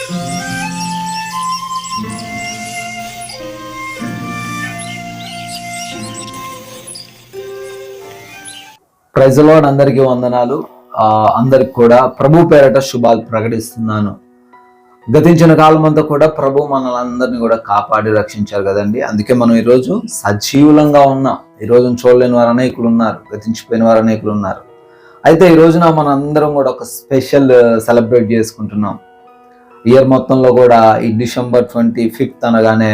Praise the lord. అందరికీ వందనాలు. అందరికి కూడా ప్రభు పేరట శుభాలు ప్రకటిస్తున్నాను. గతించిన కాలం అంతా కూడా ప్రభు మనలందరినీ కూడా కాపాడి రక్షించారు కదండి. అందుకే మనం ఈరోజు సజీవులంగా ఉన్నాం. ఈ రోజున చూడలేని వారు అనేకులు ఉన్నారు, గతించిపోయిన వారు అనేకులు ఉన్నారు. అయితే ఈ రోజున మన అందరం కూడా ఒక స్పెషల్ సెలబ్రేట్ చేసుకుంటున్నాం. ఇయర్ మొత్తంలో కూడా ఈ December 25th అనగానే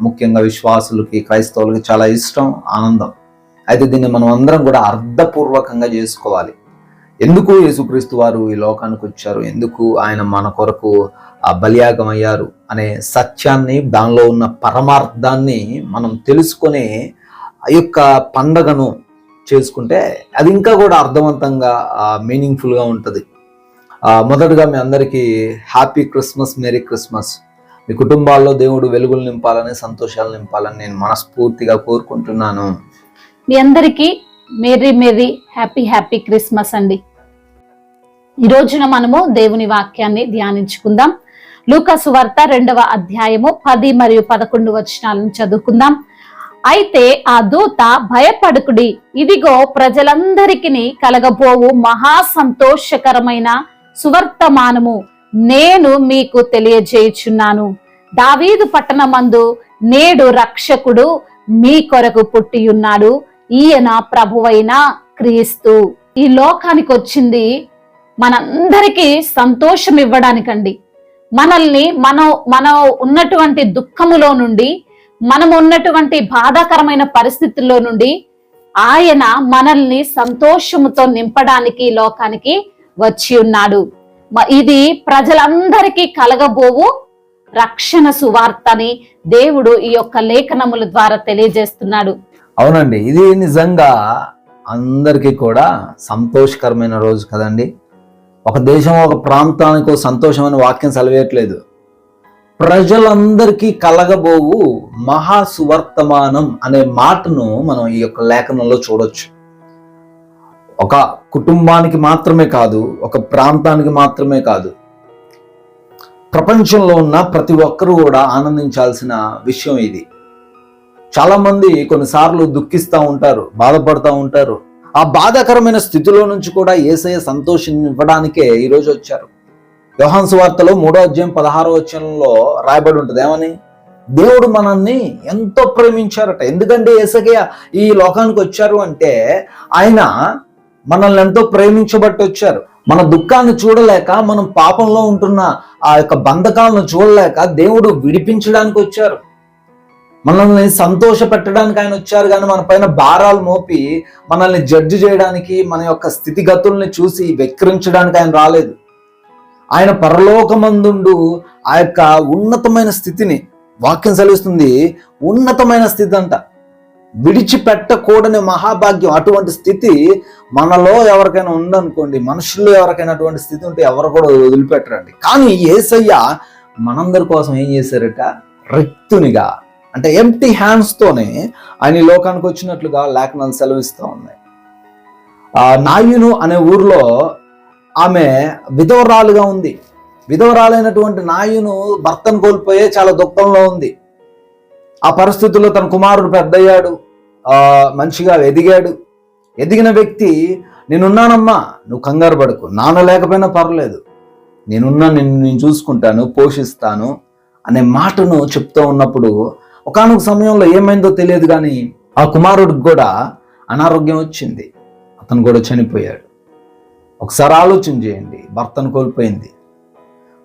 ముఖ్యంగా విశ్వాసులకి, క్రైస్తవులకి చాలా ఇష్టం, ఆనందం. అయితే దీన్ని మనం అందరం కూడా అర్థపూర్వకంగా చేసుకోవాలి. ఎందుకు యేసుక్రీస్తు వారు ఈ లోకానికి వచ్చారు, ఎందుకు ఆయన మన కొరకు బలియాగం అయ్యారు అనే సత్యాన్ని, దానిలో ఉన్న పరమార్థాన్ని మనం తెలుసుకొని ఆ యొక్క పండగను చేసుకుంటే అది ఇంకా కూడా అర్థవంతంగా, మీనింగ్ఫుల్గా ఉంటుంది. మొదటగా మీ అందరికీ హ్యాపీ క్రిస్మస్, మేరీ క్రిస్మస్. మీ కుటుంబాల్లో దేవుడు వెలుగులు నింపాలని, సంతోషాలు నింపాలని నేను మనస్ఫూర్తిగా కోరుకుంటున్నాను. మీ అందరికీ మేరీ హ్యాపీ క్రిస్మస్ అండి. ఈ రోజున మనము దేవుని వాక్యాన్ని ధ్యానించుకుందాం. లూకా సువార్త 2వ అధ్యాయము 10 మరియు 11 వచనాలను చదువుకుందాం. అయితే ఆ దూత, భయపడకుడి, ఇదిగో ప్రజలందరికీ కలగబోవు మహా సంతోషకరమైన సువర్తమానము నేను మీకు తెలియజేయుచున్నాను. దావీదు పట్టణమందు నేడు రక్షకుడు మీ కొరకు పుట్టియున్నాడు. ఈయన ప్రభువైన క్రీస్తు. ఈ లోకానికి వచ్చింది మనందరికీ సంతోషం ఇవ్వడానికండి. మనల్ని మనం ఉన్నటువంటి దుఃఖములో నుండి, మనం ఉన్నటువంటి బాధాకరమైన పరిస్థితుల్లో నుండి ఆయన మనల్ని సంతోషముతో నింపడానికి ఈ లోకానికి వచ్చి ఉన్నాడు. ఇది ప్రజలందరికీ కలగబోవు రక్షణ సువార్తని దేవుడు ఈ యొక్క లేఖనముల ద్వారా తెలియజేస్తున్నాడు. అవునండి, ఇది నిజంగా అందరికీ కూడా సంతోషకరమైన రోజు కదండి. ఒక దేశం, ఒక ప్రాంతానికి సంతోషమైన వాక్యం సెలవేయట్లేదు. ప్రజలందరికీ కలగబోవు మహా సువర్తమానం అనే మాటను మనం ఈ యొక్క లేఖనంలో చూడొచ్చు. ఒక కుటుంబానికి మాత్రమే కాదు, ఒక ప్రాంతానికి మాత్రమే కాదు, ప్రపంచంలో ఉన్న ప్రతి ఒక్కరూ కూడా ఆనందించాల్సిన విషయం ఇది. చాలా మంది కొన్నిసార్లు దుఃఖిస్తూ ఉంటారు, బాధపడుతూ ఉంటారు. ఆ బాధాకరమైన స్థితిలో నుంచి కూడా యేసయ్య సంతోషం ఇవ్వడానికే ఈరోజు వచ్చారు. యోహాను సువార్తలో 3వ అధ్యాయం 16వ వచనంలో రాయబడి ఉంటుంది. ఏమని? దేవుడు మనల్ని ఎంతో ప్రేమించారట. ఎందుకంటే యేసయ్య ఈ లోకానికి వచ్చారు అంటే ఆయన మనల్ని ఎంతో ప్రేమించబట్టి వచ్చారు. మన దుఃఖాన్ని చూడలేక, మనం పాపంలో ఉంటున్న ఆ యొక్క బంధకాలను చూడలేక దేవుడు విడిపించడానికి వచ్చారు. మనల్ని సంతోష పెట్టడానికి ఆయన వచ్చారు. కానీ మన పైన భారాలు మోపి మనల్ని జడ్జి చేయడానికి, మన యొక్క స్థితిగతుల్ని చూసి వెక్కిరించడానికి ఆయన రాలేదు. ఆయన పరలోకమందుండు ఆ యొక్క ఉన్నతమైన స్థితిని, వాక్యం సెలవిస్తుంది, ఉన్నతమైన స్థితి అంట, విడిచిపెట్టకూడని మహాభాగ్యం. అటువంటి స్థితి మనలో ఎవరికైనా ఉందనుకోండి, మనుషుల్లో ఎవరికైనా అటువంటి స్థితి ఉంటే ఎవరు కూడా వదిలిపెట్టరండి. కానీ యేసయ్య మనందరి కోసం ఏం చేశారట? రిక్తునిగా, అంటే ఎంప్టీ హ్యాండ్స్తోనే ఆయన ఈ లోకానికి వచ్చినట్లుగా లేఖనాలు సెలవిస్తూ ఉన్నాయి. నాయును అనే ఊర్లో ఆమె విధవరాలుగా ఉంది. విధవరాలైనటువంటి నాయును భర్తను కోల్పోయే చాలా దుఃఖంలో ఉంది. ఆ పరిస్థితుల్లో తన కుమారుడు పెద్దయ్యాడు, మంచిగా ఎదిగాడు. ఎదిగిన వ్యక్తి, నేనున్నానమ్మా, నువ్వు కంగారు పడకు, నాన్న లేకపోయినా పర్లేదు, నేను చూసుకుంటాను, పోషిస్తాను అనే మాటను చెప్తూ ఉన్నప్పుడు ఒకానొక సమయంలో ఏమైందో తెలియదు, కానీ ఆ కుమారుడికి కూడా అనారోగ్యం వచ్చింది, అతను కూడా చనిపోయాడు. ఒకసారి ఆలోచన చేయండి, భర్తను కోల్పోయింది,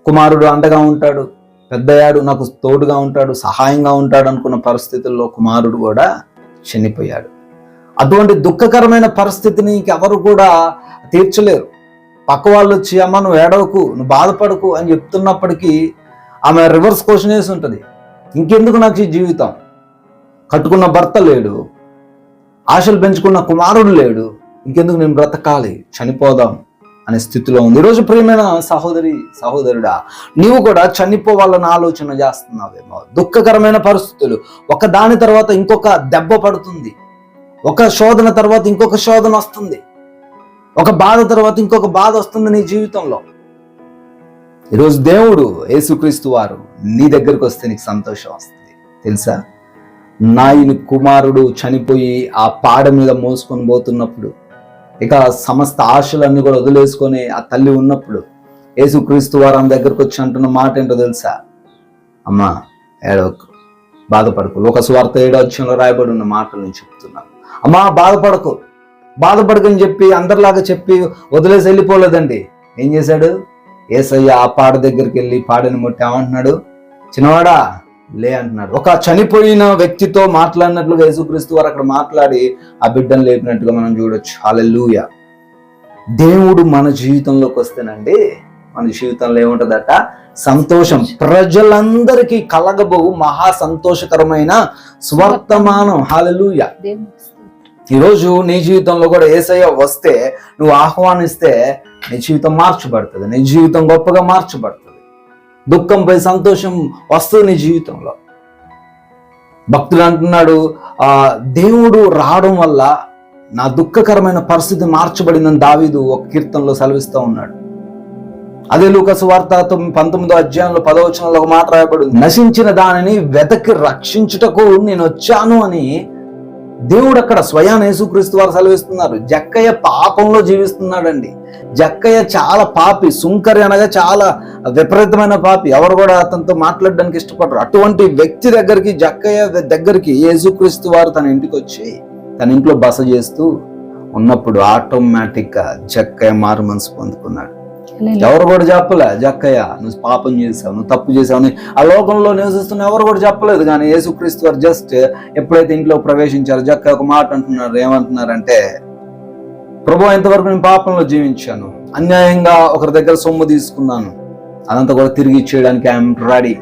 కుమారుడు అండగా ఉంటాడు, పెద్దయ్యాడు, నాకు తోడుగా ఉంటాడు, సహాయంగా ఉంటాడు అనుకున్న పరిస్థితుల్లో కుమారుడు కూడా చనిపోయాడు. అటువంటి దుఃఖకరమైన పరిస్థితిని ఇంకెవరు కూడా తీర్చలేరు. పక్క వాళ్ళు వచ్చి, అమ్మ నువ్వు ఏడవకు, నువ్వు బాధపడకు అని చెప్తున్నప్పటికీ ఆమె రివర్స్ క్వశ్చన్ వేసి ఉంటుంది, ఇంకెందుకు నాకు ఈ జీవితం, కట్టుకున్న భర్త లేడు, ఆశలు పెంచుకున్న కుమారుడు లేడు, ఇంకెందుకు నేను బ్రతకాలి, చనిపోదాం అనే స్థితిలో ఉంది. ఈరోజు ప్రియమైన సహోదరుడా, నీవు కూడా చనిపోవాలని ఆలోచన చేస్తున్నావేమో. దుఃఖకరమైన పరిస్థితులు, ఒక దాని తర్వాత ఇంకొక దెబ్బ పడుతుంది, ఒక శోధన తర్వాత ఇంకొక శోధన వస్తుంది, ఒక బాధ తర్వాత ఇంకొక బాధ వస్తుంది నీ జీవితంలో. ఈరోజు దేవుడు యేసుక్రీస్తు వారు నీ దగ్గరకు వస్తే నీకు సంతోషం వస్తుంది. తెలుసా, నాయని కుమారుడు చనిపోయి ఆ పాడ మీద మోసుకొని పోతున్నప్పుడు, ఇక సమస్త ఆశలన్నీ కూడా వదిలేసుకొని ఆ తల్లి ఉన్నప్పుడు యేసుక్రీస్తు వారు ఆమె దగ్గరకు వచ్చి అంటున్న మాట ఏంటో తెలుసా? అమ్మా ఏడవకు, బాధపడకు. లోక సువార్త 7వ అధ్యాయంలో రాయబడి ఉన్న మాటలు నేను చెప్తున్నాను. అమ్మా బాధపడకని చెప్పి అందరిలాగా చెప్పి వదిలేసి వెళ్ళిపోలేదండి. ఏం చేశాడు? యేసయ్య ఆ పాడ దగ్గరికి వెళ్ళి పాడని ముట్టి ఏమంటున్నాడు? చిన్నవాడా లే అంటున్నాడు. ఒక చనిపోయిన వ్యక్తితో మాట్లాడినట్లుగా యేసుక్రీస్తు వారు అక్కడ మాట్లాడి ఆ బిడ్డను లేపినట్టుగా మనం చూడొచ్చు. హల్లెలూయా. దేవుడు మన జీవితంలోకి వస్తేనండి మన జీవితంలో ఏముంటదట? సంతోషం. ప్రజలందరికీ కలగబోవు మహా సంతోషకరమైన స్వర్తమానం. హల్లెలూయా. ఈరోజు నీ జీవితంలో కూడా యేసయ్య వస్తే, నువ్వు ఆహ్వానిస్తే నీ జీవితం మార్చబడుతుంది. నీ జీవితం గొప్పగా మార్చబడుతుంది. దుఃఖంపై సంతోషం వస్తుంది నీ జీవితంలో. భక్తుడు అంటున్నాడు, దేవుడు రావడం వల్ల నా దుఃఖకరమైన పరిస్థితి మార్చబడిందని దావీదు ఒక కీర్తనలో సెలవిస్తూ ఉన్నాడు. అదే లూకా సువార్త 19వ అధ్యాయంలో 10వ వచనంలో ఒక మాట రాయబడింది, నశించిన దానిని వెతకి రక్షించుటకు నేను వచ్చాను అని దేవుడు అక్కడ స్వయాన యేసుక్రీస్తు వారు సెలవిస్తున్నారు. జక్కయ్య పాపంలో జీవిస్తున్నాడండి. జక్కయ్య చాలా పాపి, సుంకరి అనగా చాలా విపరీతమైన పాపి. ఎవరు కూడా అతనితో మాట్లాడడానికి ఇష్టపడరు. అటువంటి వ్యక్తి దగ్గరికి, జక్కయ్య దగ్గరికి యేసుక్రీస్తు వారు తన ఇంటికి వచ్చి తన ఇంట్లో బస చేస్తూ ఉన్నప్పుడు ఆటోమేటిక్ గా జక్కయ్య మారు మనసు పొందుకున్నాడు. ఎవరు కూడా చెప్పలే, జక్కయ్య నువ్వు పాపం చేసావు, నువ్వు తప్పు చేసావు ఆ లోకంలో నివసిస్తున్న ఎవరు కూడా చెప్పలేదు. కానీ యేసుక్రీస్తు వారు జస్ట్ ఎప్పుడైతే ఇంట్లో ప్రవేశించారో జక్కయ్య ఒక మాట అంటున్నారు. ఏమంటున్నారంటే, ప్రభు ఇంతవరకు నేను పాపంలో జీవించాను, అన్యాయంగా ఒకరి దగ్గర సొమ్ము తీసుకున్నాను, అదంతా కూడా తిరిగి ఇచ్చేయడానికి ఐఎమ్ రెడీ,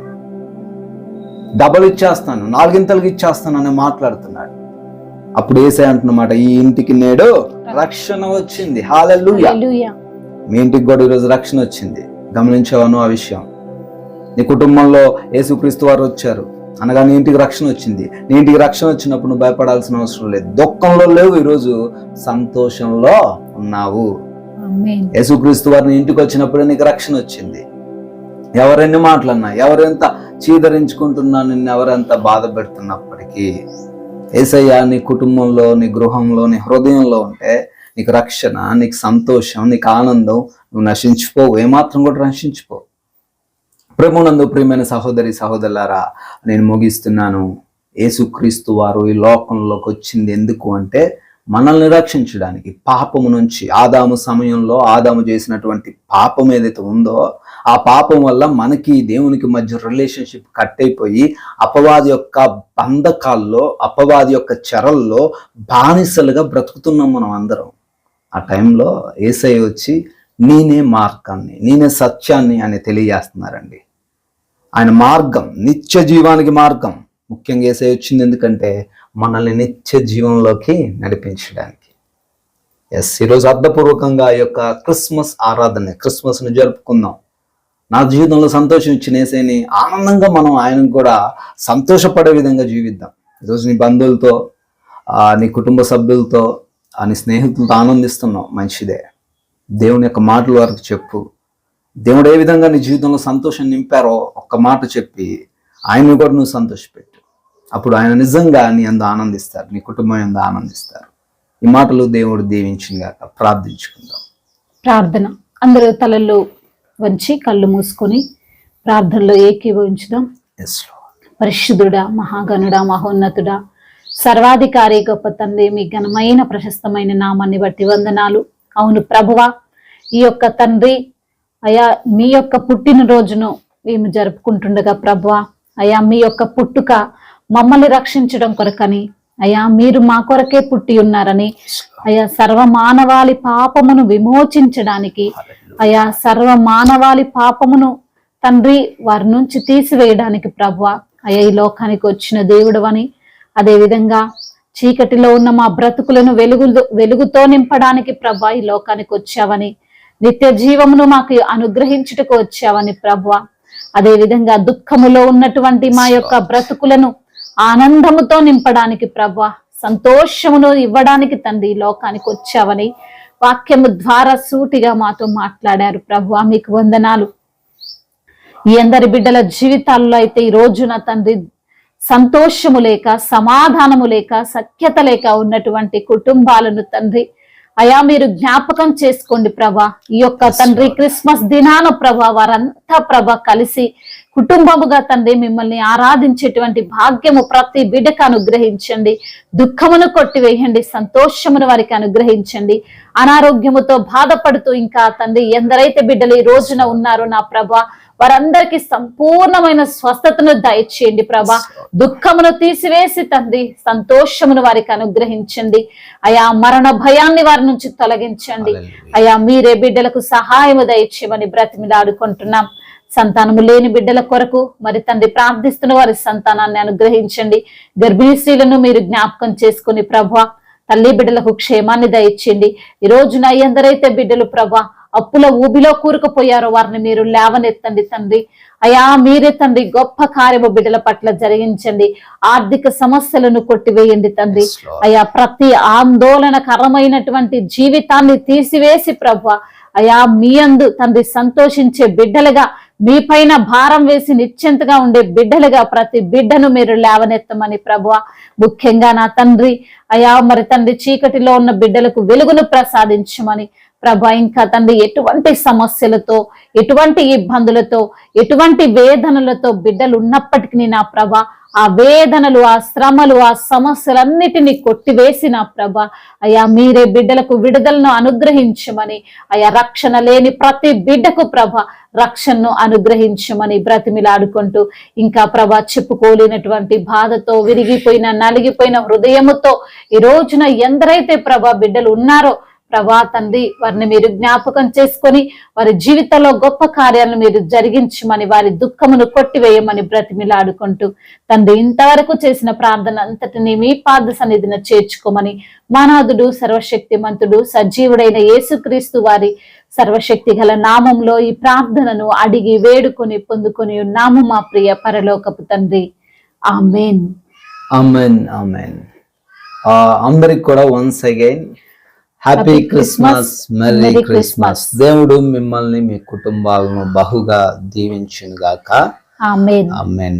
డబల్ ఇచ్చేస్తాను, 4 ఇచ్చేస్తాను అని మాట్లాడుతున్నాడు. అప్పుడు యేసయ్య అంటున్నమాట, ఈ ఇంటికి నేడు రక్షణ వచ్చింది. హల్లెలూయా. మీ ఇంటికి కూడా ఈరోజు రక్షణ వచ్చింది. గమనించావను ఆ విషయం? నీ కుటుంబంలో యేసుక్రీస్తు వారు వచ్చారు అనగా నీ ఇంటికి రక్షణ వచ్చింది. నీ ఇంటికి రక్షణ వచ్చినప్పుడు నువ్వు భయపడాల్సిన అవసరం లేదు. దుఃఖంలో లేవు, ఈరోజు సంతోషంలో ఉన్నావు. యేసుక్రీస్తు వారు నీ ఇంటికి వచ్చినప్పుడే నీకు రక్షణ వచ్చింది. ఎవరెన్ని మాటలన్నా, ఎవరెంత చీదరించుకుంటున్నా, నిన్ను ఎవరెంత బాధ పెడుతున్నప్పటికీ యేసయ్య నీ కుటుంబంలో, నీ గృహంలో, నీ హృదయంలో ఉంటే నీకు రక్షణ, నీకు సంతోషం, నీకు ఆనందం. నువ్వు నశించిపోవు, ఏమాత్రం కూడా నశించిపోవు. ప్రభునందు ప్రియమైన సహోదరి సహోదరులారా, నేను ముగిస్తున్నాను. యేసుక్రీస్తు వారు ఈ లోకంలోకి వచ్చింది ఎందుకు అంటే మనల్ని రక్షించడానికి. పాపము నుంచి, ఆదాము సమయంలో ఆదాము చేసినటువంటి పాపం ఏదైతే ఉందో ఆ పాపం వల్ల మనకి దేవునికి మధ్య రిలేషన్షిప్ కట్ అయిపోయి అపవాది యొక్క బంధకాల్లో, అపవాది యొక్క చెరల్లో బానిసలుగా బ్రతుకుతున్నాం మనం అందరం. ఆ టైంలో యేసయ్య వచ్చి నేనే మార్గాన్ని, నేనే సత్యాన్ని అని తెలియజేస్తున్నారండి. ఆయన మార్గం, నిత్య జీవానికి మార్గం. ముఖ్యంగా యేసయ్య వచ్చింది ఎందుకంటే మనల్ని నిత్య జీవంలోకి నడిపించడానికి. ఈరోజు అర్థపూర్వకంగా ఈ యొక్క క్రిస్మస్ ఆరాధన, క్రిస్మస్ను జరుపుకుందాం. నా జీవితంలో సంతోషం ఇచ్చిన యేసయ్యని ఆనందంగా మనం ఆయనకు కూడా సంతోషపడే విధంగా జీవిద్దాం. ఈరోజు నీ బంధువులతో, నీ కుటుంబ సభ్యులతో, నీ స్నేహితులతో ఆనందిస్తున్నావు, మంచిదే. దేవుని యొక్క మాటల వరకు చెప్పు. దేవుడు ఏ విధంగా నీ జీవితంలో సంతోషం నింపారో ఒక్క మాట చెప్పి ఆయన్ని కూడా నువ్వు సంతోషపెట్టు. అప్పుడు ఆయన నిజంగా నీ అందు ఆనందిస్తారు, నీ కుటుంబం అందు ఆనందిస్తారు. ఈ మాటలు దేవుడు దీవించిగాక. ప్రార్థించుకుందాం. ప్రార్థన. అందరూ తలల్లో వంచి కళ్ళు మూసుకొని ప్రార్థనలో ఏకీభవించుదాం. పరిశుద్ధుడా, మహాగణుడా, మహోన్నతుడా, సర్వాధికారి, గొప్ప తండ్రి, మీ ఘనమైన ప్రశస్తమైన నామాన్ని బట్టి వందనాలు. అవును ప్రభువా, ఈ యొక్క తండ్రి అయా మీ యొక్క పుట్టినరోజును మేము జరుపుకుంటుండగా ప్రభువా, అయా మీ యొక్క పుట్టుక మమ్మల్ని రక్షించడం కొరకని, అయా మీరు మా కొరకే పుట్టి ఉన్నారని, అయా సర్వ మానవాళి పాపమును విమోచించడానికి, అయా సర్వ మానవాళి పాపమును తండ్రి వారి నుంచి తీసివేయడానికి ప్రభువా, అయా ఈ లోకానికి వచ్చిన దేవుడవని, అదే విధంగా చీకటిలో ఉన్న మా బ్రతుకులను వెలుగుతో నింపడానికి ప్రభువా ఈ లోకానికి వచ్చావని, నిత్య జీవమును మాకు అనుగ్రహించుటకు వచ్చావని ప్రభువా, అదే విధంగా దుఃఖములో ఉన్నటువంటి మా యొక్క బ్రతుకులను ఆనందముతో నింపడానికి ప్రభువా, సంతోషమును ఇవ్వడానికి తండ్రి ఈ లోకానికి వచ్చావని వాక్యము ద్వారా సూటిగా మాతో మాట్లాడారు ప్రభువా. మీకు వందనాలు. ఈ అందరి బిడ్డల జీవితాల్లో అయితే ఈ రోజున తండ్రి సంతోషము లేక, సమాధానము లేక, సఖ్యత లేక ఉన్నటువంటి కుటుంబాలను తండ్రి అయా మీరు జ్ఞాపకం చేసుకోండి ప్రభా. ఈ యొక్క తండ్రి క్రిస్మస్ దినాన ప్రభా వారంతా ప్రభా కలిసి కుటుంబముగా తండ్రి మిమ్మల్ని ఆరాధించేటువంటి భాగ్యము ప్రతి బిడ్డకు అనుగ్రహించండి. దుఃఖమును కొట్టివేయండి, సంతోషమును వారికి అనుగ్రహించండి. అనారోగ్యముతో బాధపడుతూ ఇంకా తండ్రి ఎందరైతే బిడ్డలు ఈ రోజున ఉన్నారో నా ప్రభా వారందరికీ సంపూర్ణమైన స్వస్థతను దయచేయండి ప్రభా. దుఃఖమును తీసివేసి తండ్రి సంతోషమును వారికి అనుగ్రహించండి. అయా మరణ భయాన్ని వారి నుంచి తొలగించండి. అయా మీరే బిడ్డలకు సహాయము దయచేయమని బ్రతిమిలాడుకుంటున్నాం. సంతానము లేని బిడ్డల కొరకు మరి తండ్రి ప్రార్థిస్తున్న వారి సంతానాన్ని అనుగ్రహించండి. గర్భిణీ స్త్రీలను మీరు జ్ఞాపకం చేసుకుని ప్రభా తల్లి బిడ్డలకు క్షేమాన్ని దయచేయండి. ఈ రోజున ఎందరైతే బిడ్డలు ప్రభా అప్పుల ఊబిలో కూరుకుపోయారో వారిని మీరు లేవనెత్తండి తండ్రి. అయా మీరే తండ్రి గొప్ప కార్యము బిడ్డల పట్ల జరిగించండి. ఆర్థిక సమస్యలను కొట్టివేయండి తండ్రి. అయా ప్రతి ఆందోళనకరమైనటువంటి జీవితాన్ని తీసివేసి ప్రభా అయా మీ అందు తండ్రి సంతోషించే బిడ్డలుగా, మీ పైన భారం వేసి నిశ్చింతగా ఉండే బిడ్డలుగా ప్రతి బిడ్డను మీరు లేవనెత్తమని ప్రభువా. ముఖ్యంగా నా తండ్రి అయా మరి తండ్రి చీకటిలో ఉన్న బిడ్డలకు వెలుగును ప్రసాదించమని ప్రభా. ఇంకా తండ్రి ఎటువంటి సమస్యలతో, ఎటువంటి ఇబ్బందులతో, ఎటువంటి వేదనలతో బిడ్డలు ఉన్నప్పటికీ నా ప్రభా ఆ వేదనలు, ఆ శ్రమలు, ఆ సమస్యలన్నిటినీ కొట్టివేసి నా ప్రభా అయా మీరే బిడ్డలకు విడుదలను అనుగ్రహించమని, అయా రక్షణ లేని ప్రతి బిడ్డకు ప్రభా రక్షణను అనుగ్రహించమని బ్రతిమిలాడుకుంటూ ఇంకా ప్రభా చెప్పుకోలేనటువంటి బాధతో, విరిగిపోయిన నలిగిపోయిన హృదయముతో ఈ రోజున ఎందరైతే ప్రభా బిడ్డలు ఉన్నారో ప్రభా తండ్రి వారిని మీరు జ్ఞాపకం చేసుకొని వారి జీవితంలో గొప్ప కార్యాలను మీరు జరిగించమని, వారి దుఃఖమును కొట్టివేయమని బ్రతిమిలాడుకుంటూ తండ్రి ఇంతవరకు చేసిన ప్రార్థన అంతటిని మీ పాద సన్నిధిన చేర్చుకోమని మానాథుడు సర్వశక్తిమంతుడు సజీవుడైన యేసుక్రీస్తు వారి సర్వశక్తి గల నామంలో ఈ ప్రార్థనను అడిగి వేడుకొని పొందుకొని ఉన్నాము మా ప్రియ పరలోకపు తండ్రి. ఆమేన్. ఆమేన్. ఆమేన్. అందరికి కూడా once again happy Christmas, merry Christmas. దేవుడు మిమ్మల్ని మీ కుటుంబాలను బహుగా దీవించును గాక. ఆమేన్. ఆమేన్.